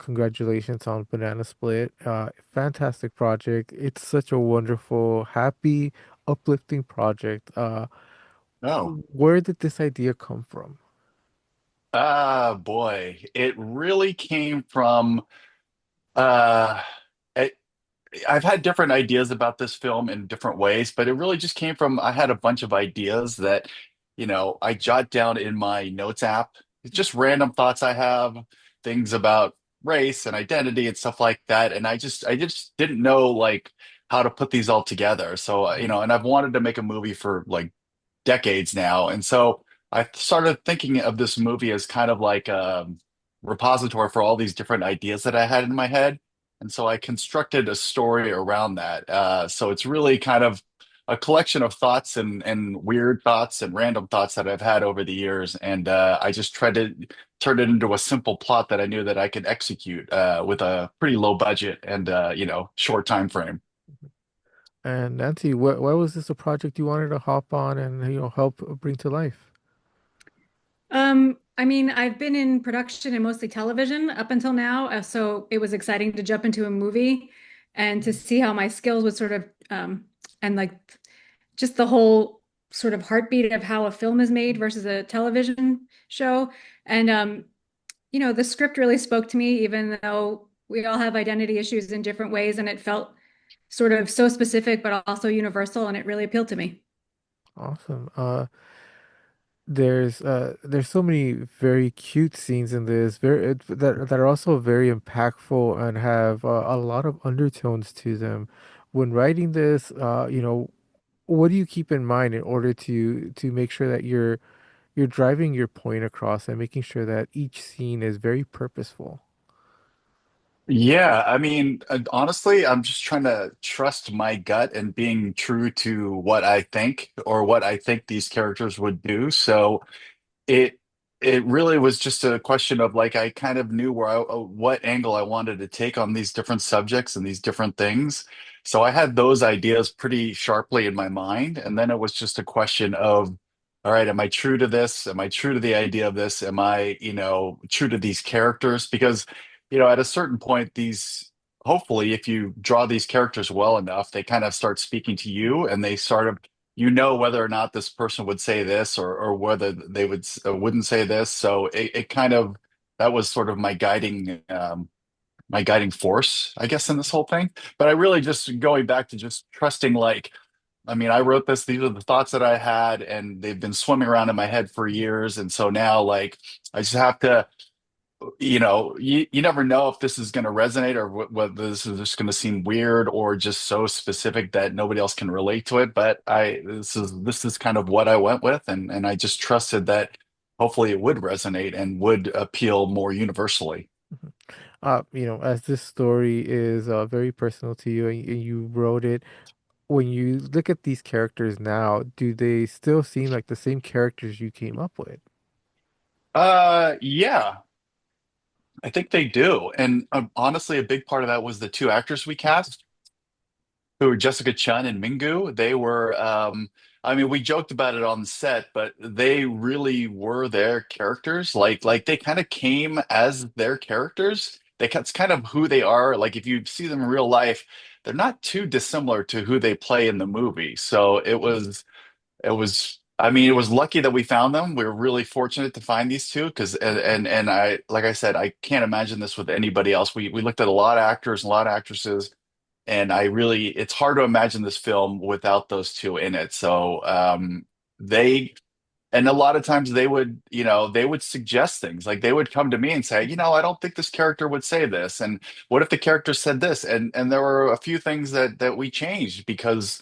congratulations on Banana Split. Fantastic project. It's such a wonderful, happy, uplifting project. Oh, Where did this idea come from? boy, it really came from uh it, I've had different ideas about this film in different ways, but it really just came from I had a bunch of ideas that, I jot down in my notes app. It's just random thoughts I have, things about race and identity and stuff like that, and I just didn't know like how to put these all together. So, and I've wanted to make a movie for like decades now. And so I started thinking of this movie as kind of like a repository for all these different ideas that I had in my head. And so I constructed a story around that. So it's really kind of a collection of thoughts and weird thoughts and random thoughts that I've had over the years. And I just tried to turn it into a simple plot that I knew that I could execute with a pretty low budget and, short time frame. And Nancy, why was this a project you wanted to hop on and help bring to life? I mean, I've been in production and mostly television up until now, so it was exciting to jump into a movie and to see how my skills would sort of and like just the whole sort of heartbeat of how a film is made versus a television show. And the script really spoke to me, even though we all have identity issues in different ways, and it felt sort of so specific but also universal, and it really appealed to me. Awesome. There's so many very cute scenes in this, that are also very impactful and have a lot of undertones to them. When writing this, what do you keep in mind in order to make sure that you're driving your point across and making sure that each scene is very purposeful? Yeah, I mean, honestly, I'm just trying to trust my gut and being true to what I think or what I think these characters would do. So it it really was just a question of like I kind of knew what angle I wanted to take on these different subjects and these different things. So I had those ideas pretty sharply in my mind, and then it was just a question of, all right, am I true to this? Am I true to the idea of this? Am I, true to these characters? Because, at a certain point, these hopefully, if you draw these characters well enough, they kind of start speaking to you, and they sort of whether or not this person would say this or whether they wouldn't say this. So it kind of that was sort of my guiding force, I guess, in this whole thing. But I really just going back to just trusting, like, I mean, I wrote this, these are the thoughts that I had, and they've been swimming around in my head for years. And so now, like, I just have to, you never know if this is going to resonate or whether this is just going to seem weird or just so specific that nobody else can relate to it. But this is kind of what I went with, and I just trusted that hopefully it would resonate and would appeal more universally. As this story is very personal to you and you wrote it, when you look at these characters now, do they still seem like the same characters you came up with? Yeah, I think they do. And honestly, a big part of that was the two actors we cast, who were Jessica Chun and Mingu. They were, I mean, we joked about it on the set, but they really were their characters. Like they kind of came as their characters. It's kind of who they are. Like if you see them in real life, they're not too dissimilar to who they play in the movie. So I mean, it was lucky that we found them. We were really fortunate to find these two because, and I, like I said, I can't imagine this with anybody else. We looked at a lot of actors, a lot of actresses, and it's hard to imagine this film without those two in it. So, they, and a lot of times they would suggest things like they would come to me and say, I don't think this character would say this. And what if the character said this? And there were a few things that we changed because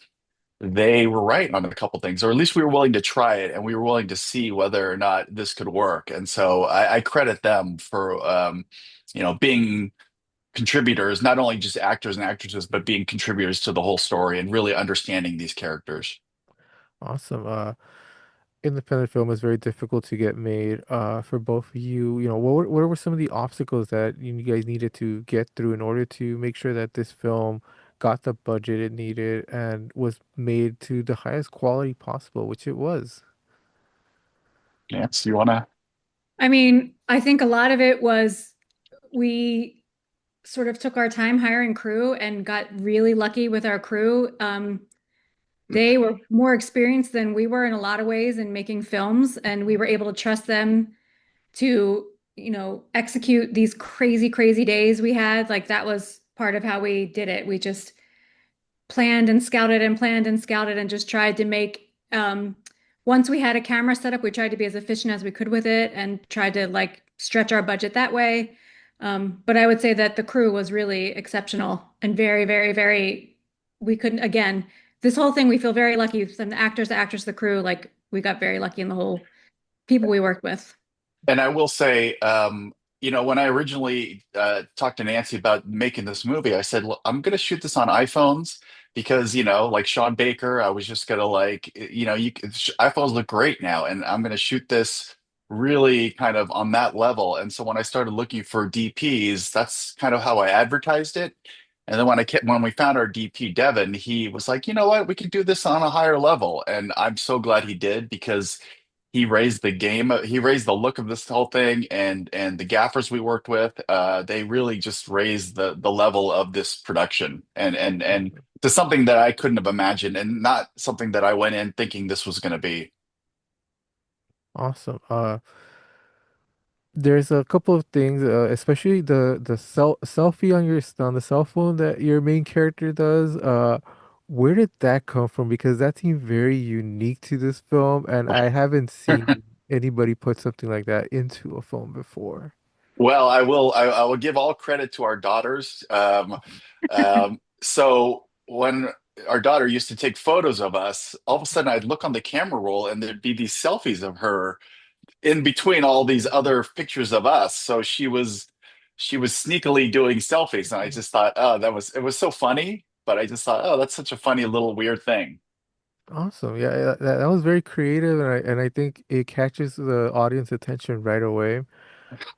they were right on a couple things, or at least we were willing to try it and we were willing to see whether or not this could work. And so I credit them for, being contributors, not only just actors and actresses, but being contributors to the whole story and really understanding these characters. Awesome. Independent film is very difficult to get made. For both of you, what were some of the obstacles that you guys needed to get through in order to make sure that this film got the budget it needed and was made to the highest quality possible, which it was. Nance, you wanna? I mean, I think a lot of it was we sort of took our time hiring crew and got really lucky with our crew. They were more experienced than we were in a lot of ways in making films, and we were able to trust them to, execute these crazy, crazy days we had. Like that was part of how we did it. We just planned and scouted and planned and scouted and just tried to make once we had a camera set up, we tried to be as efficient as we could with it and tried to like stretch our budget that way. But I would say that the crew was really exceptional and very, very, very, we couldn't, again, this whole thing, we feel very lucky from the actors, the actors, the crew, like we got very lucky in the whole people we worked with. And I will say, when I originally talked to Nancy about making this movie, I said, "Look, I'm going to shoot this on iPhones because, like Sean Baker, I was just going to iPhones look great now, and I'm going to shoot this really kind of on that level." And so when I started looking for DPs, that's kind of how I advertised it. And then when we found our DP, Devin, he was like, "You know what? We can do this on a higher level." And I'm so glad he did because he raised the game. He raised the look of this whole thing, and the gaffers we worked with, they really just raised the level of this production, and to something that I couldn't have imagined, and not something that I went in thinking this was going to be. Awesome. There's a couple of things, especially the selfie on on the cell phone that your main character does. Where did that come from? Because that seemed very unique to this film, and I haven't seen anybody put something like that into a film before. Well, I will give all credit to our daughters. So when our daughter used to take photos of us, all of a sudden I'd look on the camera roll and there'd be these selfies of her in between all these other pictures of us. So she was sneakily doing selfies, and I just thought, oh, it was so funny. But I just thought, oh, that's such a funny little weird thing. Awesome. Yeah, that was very creative, and I think it catches the audience attention right away.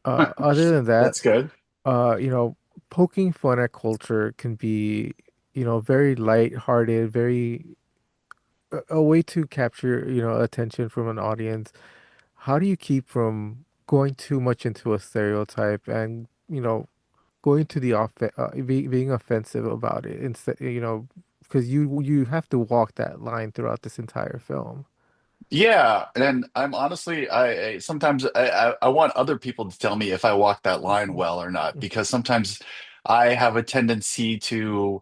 Other than that, That's good. uh, you know, poking fun at culture can be, very light-hearted, very a way to capture, attention from an audience. How do you keep from going too much into a stereotype and, going to the being offensive about it instead, because you have to walk that line throughout this entire film. Yeah, and I'm honestly, I sometimes I want other people to tell me if I walk that line well or not, because sometimes I have a tendency to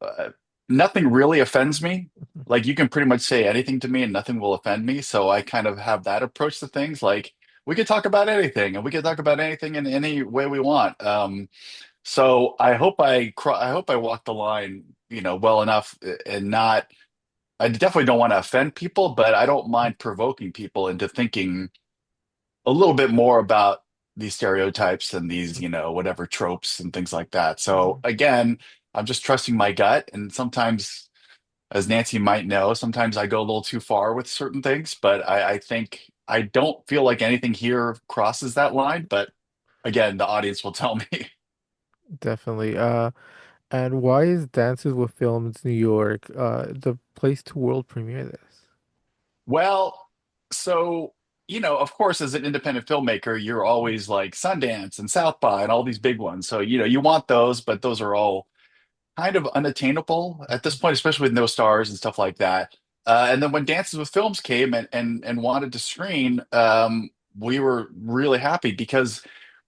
uh, nothing really offends me. Like you can pretty much say anything to me and nothing will offend me. So I kind of have that approach to things. Like we could talk about anything and we could talk about anything in any way we want. So I hope I walk the line, well enough and not. I definitely don't want to offend people, but I don't mind provoking people into thinking a little bit more about these stereotypes and these, whatever tropes and things like that. So again, I'm just trusting my gut. And sometimes, as Nancy might know, sometimes I go a little too far with certain things, but I think I don't feel like anything here crosses that line. But again, the audience will tell me. Definitely. And why is Dances with Films New York the place to world premiere this? Well, so, of course, as an independent filmmaker, you're always like Sundance and South by and all these big ones. So, you want those, but those are all kind of unattainable at this point, especially with no stars and stuff like that. And then when Dances with Films came and wanted to screen, we were really happy because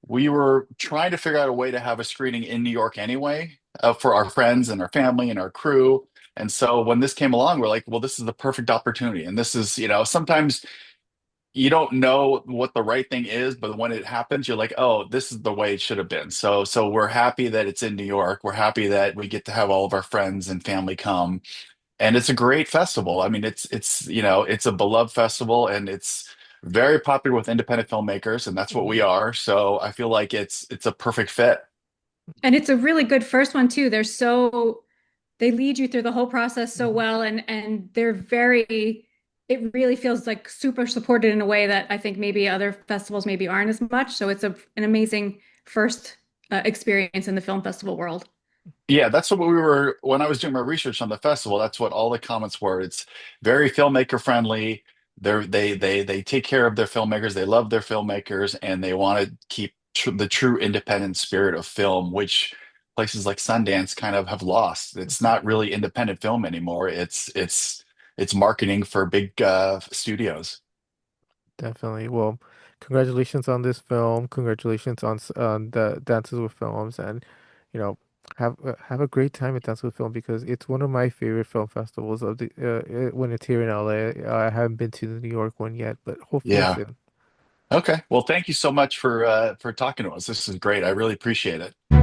we were trying to figure out a way to have a screening in New York anyway, for our friends and our family and our crew. And so when this came along, we're like, well, this is the perfect opportunity. And this is, sometimes you don't know what the right thing is, but when it happens, you're like, oh, this is the way it should have been. So we're happy that it's in New York. We're happy that we get to have all of our friends and family come. And it's a great festival. I mean, it's a beloved festival and it's very popular with independent filmmakers, and that's what we Mhm. are. So I feel like it's a perfect fit. And it's a really good first one too. They lead you through the whole process so well, and they're very, it really feels like super supported in a way that I think maybe other festivals maybe aren't as much. So it's an amazing first experience in the film festival world. Yeah, that's what we were when I was doing my research on the festival. That's what all the comments were. It's very filmmaker friendly. They take care of their filmmakers. They love their filmmakers, and they want to keep the true independent spirit of film, which places like Sundance kind of have lost. It's not really independent film anymore. It's marketing for big studios. Definitely. Well, congratulations on this film. Congratulations on on the Dances with Films, and you know, have a great time at Dances with Film because it's one of my favorite film festivals of the when it's here in LA. I haven't been to the New York one yet, but hopefully Yeah. soon. Okay. Well, thank you so much for talking to us. This is great. I really appreciate it.